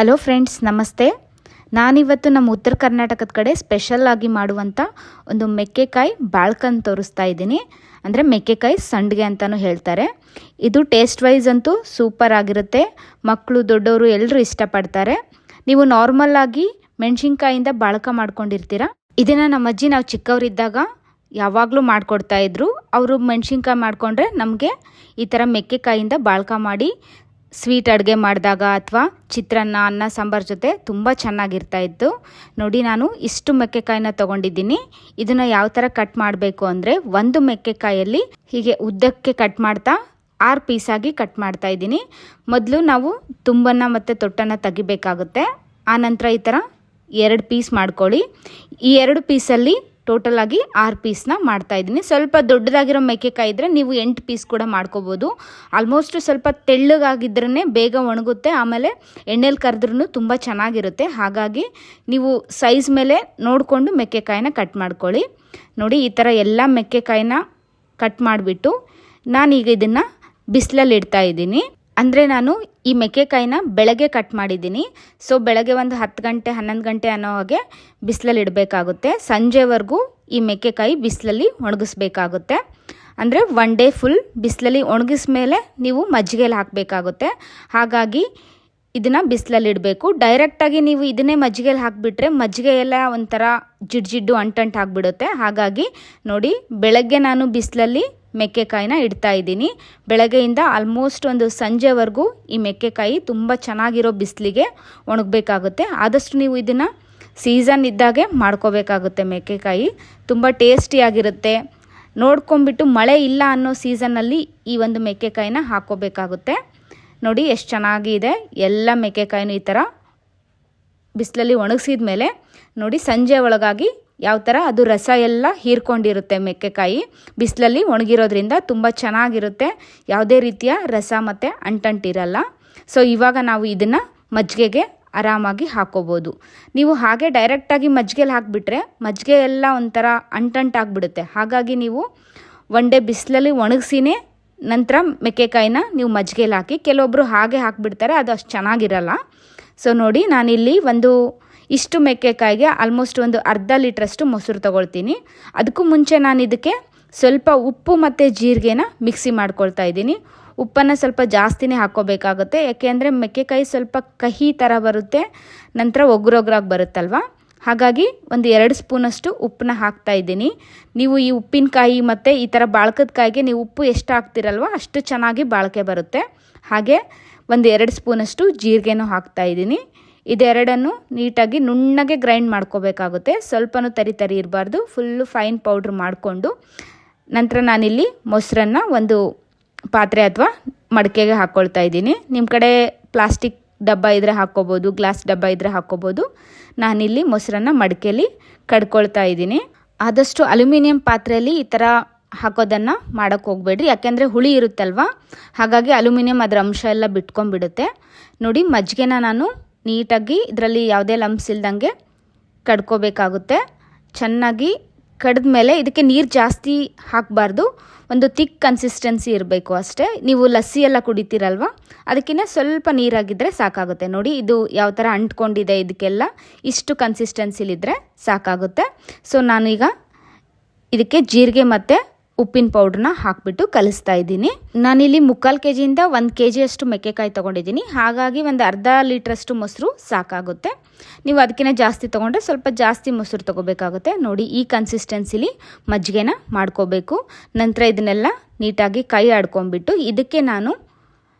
Hello friends, ನಮಸ್ತೆ. ನಾನಿವತ್ತು ನಮ್ಮ ಉತ್ತರ ಕರ್ನಾಟಕದ ಕಡೆ ಸ್ಪೆಷಲ್ ಆಗಿ ಮಾಡುವಂಥ ಒಂದು ಮೆಕ್ಕೆಕಾಯಿ ಬಾಳ್ಕನ್ ತೋರಿಸ್ತಾ ಇದ್ದೀನಿ. ಅಂದರೆ ಮೆಕ್ಕೆಕಾಯಿ ಸಂಡಿಗೆ ಅಂತಲೂ ಹೇಳ್ತಾರೆ. ಇದು ಟೇಸ್ಟ್ ವೈಸ್ ಅಂತೂ ಸೂಪರ್ ಆಗಿರುತ್ತೆ. ಮಕ್ಕಳು ದೊಡ್ಡವರು ಎಲ್ಲರೂ ಇಷ್ಟಪಡ್ತಾರೆ. ನೀವು ನಾರ್ಮಲ್ ಆಗಿ ಮೆಣಸಿನ್ಕಾಯಿಂದ ಬಾಳ್ಕ ಮಾಡ್ಕೊಂಡಿರ್ತೀರ. ಇದನ್ನು ನಮ್ಮ ಅಜ್ಜಿ ನಾವು ಚಿಕ್ಕವರಿದ್ದಾಗ ಯಾವಾಗಲೂ ಮಾಡಿಕೊಡ್ತಾ ಇದ್ರು. ಅವರು ಮೆಣಸಿನ್ಕಾಯಿ ಮಾಡಿಕೊಂಡ್ರೆ ನಮಗೆ ಈ ಥರ ಮೆಕ್ಕೆಕಾಯಿಂದ ಬಾಳ್ಕ ಮಾಡಿ ಸ್ವೀಟ್ ಅಡುಗೆ ಮಾಡಿದಾಗ ಅಥವಾ ಚಿತ್ರಾನ್ನ, ಅನ್ನ ಸಾಂಬಾರು ಜೊತೆ ತುಂಬ ಚೆನ್ನಾಗಿರ್ತಾ ಇತ್ತು. ನೋಡಿ, ನಾನು ಇಷ್ಟು ಮೆಕ್ಕೆಕಾಯಿನ ತೊಗೊಂಡಿದ್ದೀನಿ. ಇದನ್ನು ಯಾವ ಥರ ಕಟ್ ಮಾಡಬೇಕು ಅಂದರೆ, ಒಂದು ಮೆಕ್ಕೆಕಾಯಲ್ಲಿ ಹೀಗೆ ಉದ್ದಕ್ಕೆ ಕಟ್ ಮಾಡ್ತಾ 6 ಪೀಸಾಗಿ ಕಟ್ ಮಾಡ್ತಾ ಇದ್ದೀನಿ. ಮೊದಲು ನಾವು ತುಂಬನ್ನು ಮತ್ತು ತೊಟ್ಟನ್ನು ತೆಗಿಬೇಕಾಗುತ್ತೆ. ಆನಂತರ ಈ ಥರ 2 ಪೀಸ್ ಮಾಡ್ಕೊಳ್ಳಿ. ಈ 2 ಪೀಸಲ್ಲಿ ಟೋಟಲ್ ಆಗಿ 6 ಪೀಸ್ನ ಮಾಡ್ತಾ ಇದ್ದೀನಿ. ಸ್ವಲ್ಪ ದೊಡ್ಡದಾಗಿರೋ ಮೆಕ್ಕೆಕಾಯಿ ಇದ್ದರೆ ನೀವು 8 ಪೀಸ್ ಕೂಡ ಮಾಡ್ಕೋಬೋದು. ಆಲ್ಮೋಸ್ಟ್ ಸ್ವಲ್ಪ ತೆಳ್ಳಗಾಗಿದ್ರೇ ಬೇಗ ಒಣಗುತ್ತೆ, ಆಮೇಲೆ ಎಣ್ಣೆಲಿ ಕರೆದ್ರೂ ತುಂಬ ಚೆನ್ನಾಗಿರುತ್ತೆ. ಹಾಗಾಗಿ ನೀವು ಸೈಜ್ ಮೇಲೆ ನೋಡಿಕೊಂಡು ಮೆಕ್ಕೆಕಾಯಿನ ಕಟ್ ಮಾಡ್ಕೊಳ್ಳಿ. ನೋಡಿ, ಈ ಥರ ಎಲ್ಲ ಮೆಕ್ಕೆಕಾಯಿನ ಕಟ್ ಮಾಡಿಬಿಟ್ಟು ನಾನೀಗ ಇದನ್ನು ಬಿಸಿಲಲ್ಲಿ ಇಡ್ತಾ ಇದ್ದೀನಿ. ಅಂದರೆ ನಾನು ಈ ಮೆಕ್ಕೆಕಾಯಿನ ಬೆಳಗ್ಗೆ ಕಟ್ ಮಾಡಿದ್ದೀನಿ. ಸೊ ಬೆಳಗ್ಗೆ ಒಂದು 10 ಗಂಟೆ 11 ಗಂಟೆ ಅನ್ನೋ ಹಾಗೆ ಬಿಸಿಲಲ್ಲಿ ಇಡಬೇಕಾಗುತ್ತೆ. ಸಂಜೆವರೆಗೂ ಈ ಮೆಕ್ಕೆಕಾಯಿ ಬಿಸಿಲಲ್ಲಿ ಒಣಗಿಸ್ಬೇಕಾಗುತ್ತೆ. ಅಂದರೆ 1 ಡೇ ಫುಲ್ ಬಿಸಿಲಲ್ಲಿ ಒಣಗಿಸ್ಮೇಲೆ ನೀವು ಮಜ್ಜಿಗೆಯಲ್ಲಿ ಹಾಕಬೇಕಾಗುತ್ತೆ. ಹಾಗಾಗಿ ಇದನ್ನು ಬಿಸಿಲಲ್ಲಿ ಇಡಬೇಕು. ಡೈರೆಕ್ಟಾಗಿ ನೀವು ಇದನ್ನೇ ಮಜ್ಜಿಗೆಯಲ್ಲಿ ಹಾಕಿಬಿಟ್ರೆ ಮಜ್ಜಿಗೆ ಎಲ್ಲ ಒಂಥರ ಜಿಡ್ಡು ಅಂಟಂಟು ಆಗಿಬಿಡುತ್ತೆ. ಹಾಗಾಗಿ ನೋಡಿ, ಬೆಳಗ್ಗೆ ನಾನು ಬಿಸಿಲಲ್ಲಿ ಮೆಕ್ಕೆಕಾಯಿನ ಇಡ್ತಾ ಇದ್ದೀನಿ. ಬೆಳಗ್ಗೆಯಿಂದ ಆಲ್ಮೋಸ್ಟ್ ಒಂದು ಸಂಜೆವರೆಗೂ ಈ ಮೆಕ್ಕೆಕಾಯಿ ತುಂಬ ಚೆನ್ನಾಗಿರೋ ಬಿಸಿಲಿಗೆ ಒಣಗಬೇಕಾಗುತ್ತೆ. ಆದಷ್ಟು ನೀವು ಇದನ್ನು ಸೀಸನ್ ಇದ್ದಾಗೆ ಮಾಡ್ಕೋಬೇಕಾಗುತ್ತೆ. ಮೆಕ್ಕೆಕಾಯಿ ತುಂಬ ಟೇಸ್ಟಿಯಾಗಿರುತ್ತೆ. ನೋಡ್ಕೊಂಬಿಟ್ಟು ಮಳೆ ಇಲ್ಲ ಅನ್ನೋ ಸೀಸನ್ನಲ್ಲಿ ಈ ಒಂದು ಮೆಕ್ಕೆಕಾಯಿನ ಹಾಕ್ಕೋಬೇಕಾಗುತ್ತೆ. ನೋಡಿ ಎಷ್ಟು ಚೆನ್ನಾಗಿದೆ. ಎಲ್ಲ ಮೆಕ್ಕೆಕಾಯಿನೂ ಈ ಥರ ಬಿಸಿಲಲ್ಲಿ ಒಣಗಿಸಿದ ಮೇಲೆ ನೋಡಿ, ಸಂಜೆ ಒಳಗಾಗಿ ಯಾವ ಥರ ಅದು ರಸ ಎಲ್ಲ ಹೀರ್ಕೊಂಡಿರುತ್ತೆ. ಮೆಕ್ಕೆಕಾಯಿ ಬಿಸಿಲಲ್ಲಿ ಒಣಗಿರೋದ್ರಿಂದ ತುಂಬ ಚೆನ್ನಾಗಿರುತ್ತೆ. ಯಾವುದೇ ರೀತಿಯ ರಸ ಮತ್ತು ಅಂಟಂಟಿರಲ್ಲ. ಸೊ ಇವಾಗ ನಾವು ಇದನ್ನು ಮಜ್ಜಿಗೆಗೆ ಆರಾಮಾಗಿ ಹಾಕ್ಕೋಬೋದು. ನೀವು ಹಾಗೆ ಡೈರೆಕ್ಟಾಗಿ ಮಜ್ಜಿಗೆಯಲ್ಲಿ ಹಾಕಿಬಿಟ್ರೆ ಮಜ್ಜಿಗೆ ಎಲ್ಲ ಒಂಥರ ಅಂಟಂಟಾಗಿಬಿಡುತ್ತೆ. ಹಾಗಾಗಿ ನೀವು 1 ಡೇ ಬಿಸಿಲಲ್ಲಿ ಒಣಗಿಸಿನೇ ನಂತರ ಮೆಕ್ಕೆಕಾಯಿನ ನೀವು ಮಜ್ಜಿಗೆಯಲ್ಲಿ ಹಾಕಿ. ಕೆಲವೊಬ್ಬರು ಹಾಗೆ ಹಾಕಿಬಿಡ್ತಾರೆ, ಅದು ಅಷ್ಟು ಚೆನ್ನಾಗಿರಲ್ಲ. ಸೊ ನೋಡಿ, ನಾನಿಲ್ಲಿ ಇಷ್ಟು ಮೆಕ್ಕೆಕಾಯಿಗೆ ಆಲ್ಮೋಸ್ಟ್ ಒಂದು ಅರ್ಧ ಲೀಟ್ರಷ್ಟು ಮೊಸರು ತೊಗೊಳ್ತೀನಿ. ಅದಕ್ಕೂ ಮುಂಚೆ ನಾನು ಇದಕ್ಕೆ ಸ್ವಲ್ಪ ಉಪ್ಪು ಮತ್ತು ಜೀರಿಗೆನ ಮಿಕ್ಸಿ ಮಾಡ್ಕೊಳ್ತಾ ಇದ್ದೀನಿ. ಉಪ್ಪನ್ನು ಸ್ವಲ್ಪ ಜಾಸ್ತಿನೇ ಹಾಕ್ಕೋಬೇಕಾಗುತ್ತೆ. ಯಾಕೆಂದರೆ ಮೆಕ್ಕೆಕಾಯಿ ಸ್ವಲ್ಪ ಕಹಿ ಥರ ಬರುತ್ತೆ, ನಂತರ ಒಗ್ರೊಗ್ರಾಗಿ ಬರುತ್ತಲ್ವ. ಹಾಗಾಗಿ ಒಂದು 2 ಸ್ಪೂನಷ್ಟು ಉಪ್ಪನ್ನ ಹಾಕ್ತಾ ಇದ್ದೀನಿ. ನೀವು ಈ ಉಪ್ಪಿನಕಾಯಿ ಮತ್ತು ಈ ಥರ ಬಾಳ್ಕದ ಕಾಯಿಗೆ ನೀವು ಉಪ್ಪು ಎಷ್ಟು ಹಾಕ್ತಿರಲ್ವ ಅಷ್ಟು ಚೆನ್ನಾಗಿ ಬಾಳಿಕೆ ಬರುತ್ತೆ. ಹಾಗೆ ಒಂದು 2 ಸ್ಪೂನಷ್ಟು ಜೀರಿಗೆನೂ ಹಾಕ್ತಾ ಇದ್ದೀನಿ. ಇದೆರಡನ್ನು ನೀಟಾಗಿ ನುಣ್ಣಗೆ ಗ್ರೈಂಡ್ ಮಾಡ್ಕೋಬೇಕಾಗುತ್ತೆ. ಸ್ವಲ್ಪನೂ ತರಿ ಇರಬಾರ್ದು, ಫುಲ್ಲು ಫೈನ್ ಪೌಡ್ರ್ ಮಾಡಿಕೊಂಡು ನಂತರ ನಾನಿಲ್ಲಿ ಮೊಸರನ್ನು ಒಂದು ಪಾತ್ರೆ ಅಥವಾ ಮಡಿಕೆಗೆ ಹಾಕ್ಕೊಳ್ತಾ ಇದ್ದೀನಿ. ನಿಮ್ಮ ಕಡೆ ಪ್ಲಾಸ್ಟಿಕ್ ಡಬ್ಬ ಇದ್ದರೆ ಹಾಕ್ಕೋಬೋದು, ಗ್ಲಾಸ್ ಡಬ್ಬ ಇದ್ದರೆ ಹಾಕ್ಕೋಬೋದು. ನಾನಿಲ್ಲಿ ಮೊಸರನ್ನು ಮಡಿಕೆಯಲ್ಲಿ ಕಡ್ಕೊಳ್ತಾ ಇದ್ದೀನಿ. ಆದಷ್ಟು ಅಲ್ಯೂಮಿನಿಯಂ ಪಾತ್ರೆಯಲ್ಲಿ ಈ ಥರ ಹಾಕೋದನ್ನು ಮಾಡೋಕ್ಕೆ ಹೋಗಬೇಡ್ರಿ, ಯಾಕೆಂದರೆ ಹುಳಿ ಇರುತ್ತಲ್ವ. ಹಾಗಾಗಿ ಅಲ್ಯೂಮಿನಿಯಂ ಅದರ ಅಂಶ ಎಲ್ಲ ಬಿಟ್ಕೊಂಡ್ಬಿಡುತ್ತೆ. ನೋಡಿ, ಮಜ್ಜಿಗೆನ ನಾನು ನೀಟಾಗಿ ಇದರಲ್ಲಿ ಯಾವುದೇ ಲಂಪ್ಸ್ ಇಲ್ದಂಗೆ ಕಡ್ಕೋಬೇಕಾಗುತ್ತೆ. ಚೆನ್ನಾಗಿ ಕಡ್ದ ಮೇಲೆ ಇದಕ್ಕೆ ನೀರು ಜಾಸ್ತಿ ಹಾಕಬಾರ್ದು, ಒಂದು ಥಿಕ್ ಕನ್ಸಿಸ್ಟೆನ್ಸಿ ಇರಬೇಕು ಅಷ್ಟೇ. ನೀವು ಲಸ್ಸಿ ಎಲ್ಲ ಕುಡಿತೀರಲ್ವ, ಅದಕ್ಕಿಂತ ಸ್ವಲ್ಪ ನೀರಾಗಿದ್ದರೆ ಸಾಕಾಗುತ್ತೆ. ನೋಡಿ, ಇದು ಯಾವ ಥರ ಅಂಟ್ಕೊಂಡಿದೆ, ಇದಕ್ಕೆಲ್ಲ ಇಷ್ಟು ಕನ್ಸಿಸ್ಟೆನ್ಸಿಲಿದ್ದರೆ ಸಾಕಾಗುತ್ತೆ. ಸೊ ನಾನೀಗ ಇದಕ್ಕೆ ಜೀರಿಗೆ ಮತ್ತು ಉಪ್ಪಿನ ಪೌಡ್ರನ್ನ ಹಾಕಿಬಿಟ್ಟು ಕಲಿಸ್ತಾ ಇದ್ದೀನಿ. ನಾನಿಲ್ಲಿ 3/4 kgಯಿಂದ 1 kg ಅಷ್ಟು ಮೆಕ್ಕೆಕಾಯಿ ತೊಗೊಂಡಿದ್ದೀನಿ. ಹಾಗಾಗಿ ಒಂದು ಅರ್ಧ ಲೀಟ್ರಷ್ಟು ಮೊಸರು ಸಾಕಾಗುತ್ತೆ. ನೀವು ಅದಕ್ಕಿಂತ ಜಾಸ್ತಿ ತೊಗೊಂಡ್ರೆ ಸ್ವಲ್ಪ ಜಾಸ್ತಿ ಮೊಸರು ತೊಗೋಬೇಕಾಗುತ್ತೆ. ನೋಡಿ, ಈ ಕನ್ಸಿಸ್ಟೆನ್ಸಿಲಿ ಮಜ್ಜಿಗೆನ ಮಾಡ್ಕೋಬೇಕು. ನಂತರ ಇದನ್ನೆಲ್ಲ ನೀಟಾಗಿ ಕೈ ಆಡ್ಕೊಂಡ್ಬಿಟ್ಟು ಇದಕ್ಕೆ ನಾನು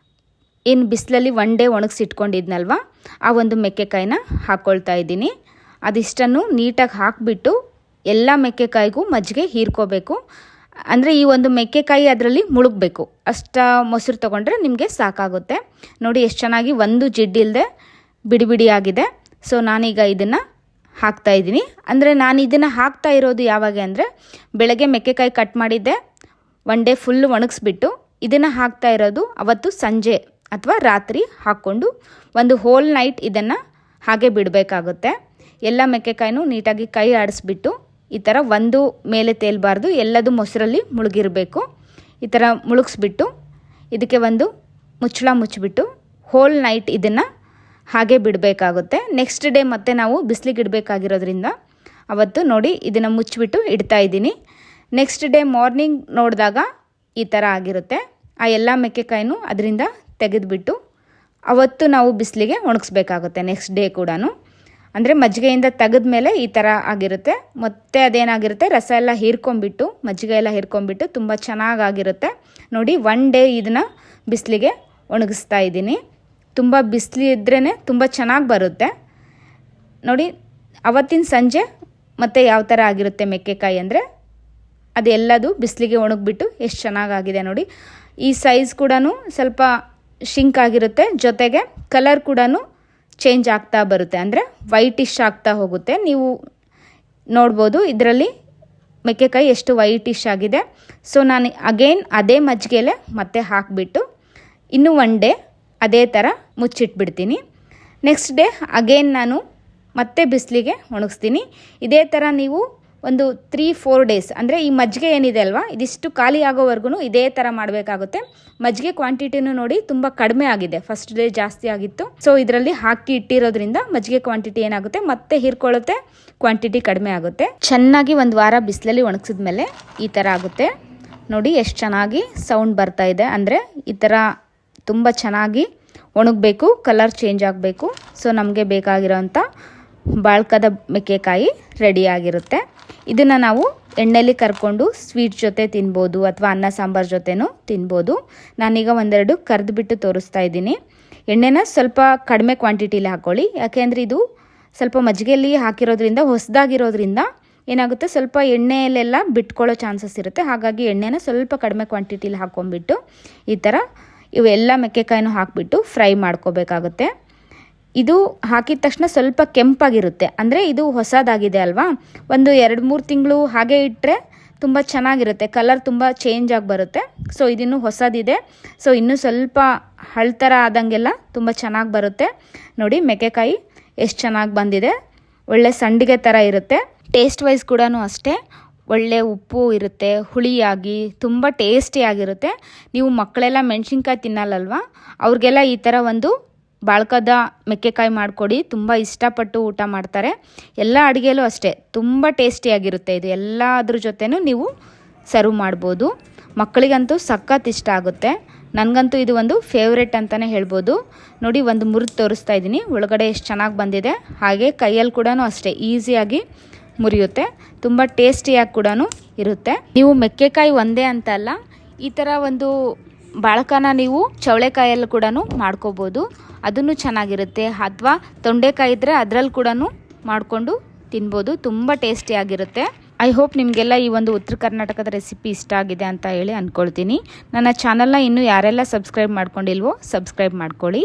ಏನು ಬಿಸಿಲಲ್ಲಿ 1 ಡೇ ಒಣಗಿಸಿಟ್ಕೊಂಡಿದ್ನಲ್ವ ಆ ಒಂದು ಮೆಕ್ಕೆಕಾಯಿನ ಹಾಕ್ಕೊಳ್ತಾ ಇದ್ದೀನಿ. ಅದಿಷ್ಟನ್ನು ನೀಟಾಗಿ ಹಾಕಿಬಿಟ್ಟು ಎಲ್ಲ ಮೆಕ್ಕೆಕಾಯಿಗೂ ಮಜ್ಜಿಗೆ ಹೀರ್ಕೋಬೇಕು. ಅಂದರೆ ಈ ಒಂದು ಮೆಕ್ಕೆಕಾಯಿ ಅದರಲ್ಲಿ ಮುಳುಗಬೇಕು, ಅಷ್ಟು ಮೊಸರು ತೊಗೊಂಡ್ರೆ ನಿಮಗೆ ಸಾಕಾಗುತ್ತೆ. ನೋಡಿ, ಎಷ್ಟು ಚೆನ್ನಾಗಿ ಒಂದು ಜಿಡ್ಡಿಲ್ಲದೆ ಬಿಡಿ ಬಿಡಿಯಾಗಿದೆ. ಸೊ ನಾನೀಗ ಇದನ್ನು ಹಾಕ್ತಾ ಇದ್ದೀನಿ. ಅಂದರೆ ನಾನು ಇದನ್ನು ಹಾಕ್ತಾ ಇರೋದು ಯಾವಾಗ ಅಂದರೆ, ಬೆಳಗ್ಗೆ ಮೆಕ್ಕೆಕಾಯಿ ಕಟ್ ಮಾಡಿದ್ದೆ, 1 ಡೇ ಫುಲ್ಲು ಒಣಗಿಸ್ಬಿಟ್ಟು ಇದನ್ನು ಹಾಕ್ತಾ ಇರೋದು ಅವತ್ತು ಸಂಜೆ ಅಥವಾ ರಾತ್ರಿ ಹಾಕ್ಕೊಂಡು ಒಂದು ಹೋಲ್ ನೈಟ್ ಇದನ್ನು ಹಾಗೆ ಬಿಡಬೇಕಾಗುತ್ತೆ. ಎಲ್ಲ ಮೆಕ್ಕೆಕಾಯಿನೂ ನೀಟಾಗಿ ಕೈ ಆಡಿಸ್ಬಿಟ್ಟು ಈ ಥರ ಒಂದು ಮೇಲೆ ತೇಲ್ಬಾರ್ದು, ಎಲ್ಲದು ಮೊಸರಲ್ಲಿ ಮುಳುಗಿರಬೇಕು. ಈ ಥರ ಮುಳುಗಿಸ್ಬಿಟ್ಟು ಇದಕ್ಕೆ ಒಂದು ಮುಚ್ಚಳ ಮುಚ್ಚಿಬಿಟ್ಟು ಹೋಲ್ ನೈಟ್ ಇದನ್ನು ಹಾಗೆ ಬಿಡಬೇಕಾಗುತ್ತೆ. ನೆಕ್ಸ್ಟ್ ಡೇ ಮತ್ತೆ ನಾವು ಬಿಸಿಲಿಗೆ ಇಡಬೇಕಾಗಿರೋದ್ರಿಂದ ಅವತ್ತು ನೋಡಿ ಇದನ್ನು ಮುಚ್ಚಿಬಿಟ್ಟು ಇಡ್ತಾ ಇದ್ದೀನಿ. ನೆಕ್ಸ್ಟ್ ಡೇ ಮಾರ್ನಿಂಗ್ ನೋಡಿದಾಗ ಈ ಥರ ಆಗಿರುತ್ತೆ. ಆ ಎಲ್ಲ ಮೆಕ್ಕೆಕಾಯಿನೂ ಅದರಿಂದ ತೆಗೆದುಬಿಟ್ಟು ಅವತ್ತು ನಾವು ಬಿಸಿಲಿಗೆ ಒಣಗಿಸ್ಬೇಕಾಗುತ್ತೆ. ನೆಕ್ಸ್ಟ್ ಡೇ ಕೂಡ ಅಂದರೆ ಮಜ್ಜಿಗೆಯಿಂದ ತೆಗೆದ ಮೇಲೆ ಈ ಥರ ಆಗಿರುತ್ತೆ. ಮತ್ತು ಅದೇನಾಗಿರುತ್ತೆ, ರಸ ಎಲ್ಲ ಹೀರ್ಕೊಂಬಿಟ್ಟು, ಮಜ್ಜಿಗೆ ಎಲ್ಲ ಹೀರ್ಕೊಂಬಿಟ್ಟು ತುಂಬ ಚೆನ್ನಾಗಾಗಿರುತ್ತೆ. ನೋಡಿ 1 ಡೇ ಇದನ್ನು ಬಿಸಿಲಿಗೆ ಒಣಗಿಸ್ತಾ ಇದ್ದೀನಿ. ತುಂಬ ಬಿಸಿಲು ಇದ್ರೇ ತುಂಬ ಚೆನ್ನಾಗಿ ಬರುತ್ತೆ. ನೋಡಿ ಅವತ್ತಿನ ಸಂಜೆ ಮತ್ತು ಯಾವ ಥರ ಆಗಿರುತ್ತೆ ಮೆಕ್ಕೆಕಾಯಿ ಅಂದರೆ ಅದೆಲ್ಲದು ಬಿಸಿಲಿಗೆ ಒಣಗಿಬಿಟ್ಟು ಎಷ್ಟು ಚೆನ್ನಾಗಾಗಿದೆ ನೋಡಿ. ಈ ಸೈಜ್ ಕೂಡ ಸ್ವಲ್ಪ ಶಿಂಕ್ ಆಗಿರುತ್ತೆ, ಜೊತೆಗೆ ಕಲರ್ ಕೂಡ ಚೇಂಜ್ ಆಗ್ತಾ ಬರುತ್ತೆ, ಅಂದರೆ ವೈಟಿಶ್ ಆಗ್ತಾ ಹೋಗುತ್ತೆ. ನೀವು ನೋಡ್ಬೋದು ಇದರಲ್ಲಿ ಮೆಕ್ಕೆಕಾಯಿ ಎಷ್ಟು ವೈಟಿಶ್ ಆಗಿದೆ. ಸೊ ನಾನು ಅಗೇನ್ ಅದೇ ಮಜ್ಜಿಗೆಲೆ ಮತ್ತೆ ಹಾಕಿಬಿಟ್ಟು ಇನ್ನೂ 1 ಡೇ ಅದೇ ಥರ ಮುಚ್ಚಿಟ್ಬಿಡ್ತೀನಿ. ನೆಕ್ಸ್ಟ್ ಡೇ ಅಗೇನ್ ನಾನು ಮತ್ತೆ ಬಿಸಿಲಿಗೆ ಒಣಗಿಸ್ತೀನಿ. ಇದೇ ಥರ ನೀವು ಒಂದು 3-4 ಡೇಸ್, ಅಂದರೆ ಈ ಮಜ್ಜಿಗೆ ಏನಿದೆ ಅಲ್ವಾ, ಇದಿಷ್ಟು ಖಾಲಿ ಆಗೋವರೆಗೂ ಇದೇ ಥರ ಮಾಡಬೇಕಾಗುತ್ತೆ. ಮಜ್ಜಿಗೆ ಕ್ವಾಂಟಿಟಿನೂ ನೋಡಿ ತುಂಬ ಕಡಿಮೆ ಆಗಿದೆ, ಫಸ್ಟ್ ಡೇ ಜಾಸ್ತಿ ಆಗಿತ್ತು. ಸೊ ಇದರಲ್ಲಿ ಹಾಕಿ ಇಟ್ಟಿರೋದ್ರಿಂದ ಮಜ್ಜಿಗೆ ಕ್ವಾಂಟಿಟಿ ಏನಾಗುತ್ತೆ ಮತ್ತೆ ಹೀರ್ಕೊಳ್ಳುತ್ತೆ, ಕ್ವಾಂಟಿಟಿ ಕಡಿಮೆ ಆಗುತ್ತೆ. ಚೆನ್ನಾಗಿ 1 ವಾರ ಬಿಸಿಲಲ್ಲಿ ಒಣಗಿಸಿದ್ಮೇಲೆ ಈ ಥರ ಆಗುತ್ತೆ ನೋಡಿ. ಎಷ್ಟು ಚೆನ್ನಾಗಿ ಸೌಂಡ್ ಬರ್ತಾ ಇದೆ, ಅಂದರೆ ಈ ಥರ ತುಂಬ ಚೆನ್ನಾಗಿ ಒಣಗಬೇಕು, ಕಲರ್ ಚೇಂಜ್ ಆಗಬೇಕು. ಸೊ ನಮಗೆ ಬೇಕಾಗಿರೋಂಥ ಬಾಳ್ಕದ ಮೆಕ್ಕೆಕಾಯಿ ರೆಡಿಯಾಗಿರುತ್ತೆ. ಇದನ್ನು ನಾವು ಎಣ್ಣೆಲಿ ಕರ್ಕೊಂಡು ಸ್ವೀಟ್ ಜೊತೆ ತಿನ್ಬೋದು ಅಥವಾ ಅನ್ನ ಸಾಂಬಾರು ಜೊತೆನೂ ತಿನ್ಬೋದು. ನಾನೀಗ 1-2 ಕರೆದುಬಿಟ್ಟು ತೋರಿಸ್ತಾ ಇದ್ದೀನಿ. ಎಣ್ಣೆನ ಸ್ವಲ್ಪ ಕಡಿಮೆ ಕ್ವಾಂಟಿಟಿಲಿ ಹಾಕ್ಕೊಳ್ಳಿ, ಯಾಕೆಂದರೆ ಇದು ಸ್ವಲ್ಪ ಮಜ್ಜಿಗೆಯಲ್ಲಿ ಹಾಕಿರೋದ್ರಿಂದ ಹೊಸದಾಗಿರೋದ್ರಿಂದ ಏನಾಗುತ್ತೆ, ಸ್ವಲ್ಪ ಎಣ್ಣೆಯಲ್ಲೆಲ್ಲ ಬಿಟ್ಕೊಳ್ಳೋ ಚಾನ್ಸಸ್ ಇರುತ್ತೆ. ಹಾಗಾಗಿ ಎಣ್ಣೆನ ಸ್ವಲ್ಪ ಕಡಿಮೆ ಕ್ವಾಂಟಿಟಿಲಿ ಹಾಕ್ಕೊಂಬಿಟ್ಟು ಈ ಥರ ಇವೆಲ್ಲ ಮೆಕ್ಕೆಕಾಯಿನೂ ಹಾಕಿಬಿಟ್ಟು ಫ್ರೈ ಮಾಡ್ಕೋಬೇಕಾಗುತ್ತೆ. ಇದು ಹಾಕಿದ ತಕ್ಷಣ ಸ್ವಲ್ಪ ಕೆಂಪಾಗಿರುತ್ತೆ, ಅಂದರೆ ಇದು ಹೊಸದಾಗಿದೆ ಅಲ್ವಾ. ಒಂದು 2-3 ತಿಂಗಳು ಹಾಗೆ ಇಟ್ಟರೆ ತುಂಬ ಚೆನ್ನಾಗಿರುತ್ತೆ, ಕಲರ್ ತುಂಬ ಚೇಂಜ್ ಆಗಿ ಬರುತ್ತೆ. ಸೊ ಇದಿನ್ನೂ ಹೊಸದಿದೆ, ಸೊ ಇನ್ನೂ ಸ್ವಲ್ಪ ಹಳ್ತರ ಆದಂಗೆಲ್ಲ ತುಂಬ ಚೆನ್ನಾಗಿ ಬರುತ್ತೆ. ನೋಡಿ ಮೆಕ್ಕೆಕಾಯಿ ಎಷ್ಟು ಚೆನ್ನಾಗಿ ಬಂದಿದೆ, ಒಳ್ಳೆ ಸಂಡಿಗೆ ಥರ ಇರುತ್ತೆ. ಟೇಸ್ಟ್ ವೈಸ್ ಕೂಡ ಅಷ್ಟೇ ಒಳ್ಳೆ ಉಪ್ಪು ಇರುತ್ತೆ, ಹುಳಿಯಾಗಿ ತುಂಬ ಟೇಸ್ಟಿಯಾಗಿರುತ್ತೆ. ನೀವು ಮಕ್ಕಳೆಲ್ಲ ಮೆಣಸಿನ್ಕಾಯಿ ತಿನ್ನಲ್ಲಲ್ವ, ಅವ್ರಿಗೆಲ್ಲ ಈ ಥರ ಒಂದು ಬಾಳ್ಕದ ಮೆಕ್ಕೆಕಾಯಿ ಮಾಡಿಕೊಡಿ, ತುಂಬ ಇಷ್ಟಪಟ್ಟು ಊಟ ಮಾಡ್ತಾರೆ. ಎಲ್ಲ ಅಡುಗೆಯಲ್ಲೂ ಅಷ್ಟೇ ತುಂಬ ಟೇಸ್ಟಿಯಾಗಿರುತ್ತೆ ಇದು. ಎಲ್ಲದ್ರ ಜೊತೆನೂ ನೀವು ಸರ್ವ್ ಮಾಡ್ಬೋದು. ಮಕ್ಕಳಿಗಂತೂ ಸಖತ್ ಇಷ್ಟ ಆಗುತ್ತೆ. ನನಗಂತೂ ಇದು ಒಂದು ಫೇವ್ರೆಟ್ ಅಂತಲೇ ಹೇಳ್ಬೋದು. ನೋಡಿ ಒಂದು ಮುರಿದು ತೋರಿಸ್ತಾ ಇದ್ದೀನಿ, ಒಳಗಡೆ ಎಷ್ಟು ಚೆನ್ನಾಗಿ ಬಂದಿದೆ. ಹಾಗೆ ಕೈಯಲ್ಲಿ ಕೂಡ ಅಷ್ಟೇ ಈಸಿಯಾಗಿ ಮುರಿಯುತ್ತೆ, ತುಂಬ ಟೇಸ್ಟಿಯಾಗಿ ಕೂಡ ಇರುತ್ತೆ. ನೀವು ಮೆಕ್ಕೆಕಾಯಿ ಒಂದೇ ಅಂತ ಅಲ್ಲ, ಈ ಥರ ಒಂದು ಬಾಳಕನ ನೀವು ಚವಳೆಕಾಯಲ್ಲಿ ಕೂಡ ಮಾಡ್ಕೋಬೋದು, ಅದನ್ನು ಚೆನ್ನಾಗಿರುತ್ತೆ. ಅಥವಾ ತೊಂಡೆಕಾಯಿ ಇದ್ದರೆ ಅದರಲ್ಲಿ ಕೂಡ ಮಾಡಿಕೊಂಡು ತಿನ್ಬೋದು, ತುಂಬ ಟೇಸ್ಟಿಯಾಗಿರುತ್ತೆ. ಐ ಹೋಪ್ ನಿಮಗೆಲ್ಲ ಈ ಒಂದು ಉತ್ತರ ಕರ್ನಾಟಕದ ರೆಸಿಪಿ ಇಷ್ಟ ಆಗಿದೆ ಅಂತ ಹೇಳಿ ಅಂದ್ಕೊಳ್ತೀನಿ. ನನ್ನ ಚಾನಲ್ನ ಇನ್ನೂ ಯಾರೆಲ್ಲ ಸಬ್ಸ್ಕ್ರೈಬ್ ಮಾಡ್ಕೊಂಡಿಲ್ವೋ ಸಬ್ಸ್ಕ್ರೈಬ್ ಮಾಡ್ಕೊಳ್ಳಿ.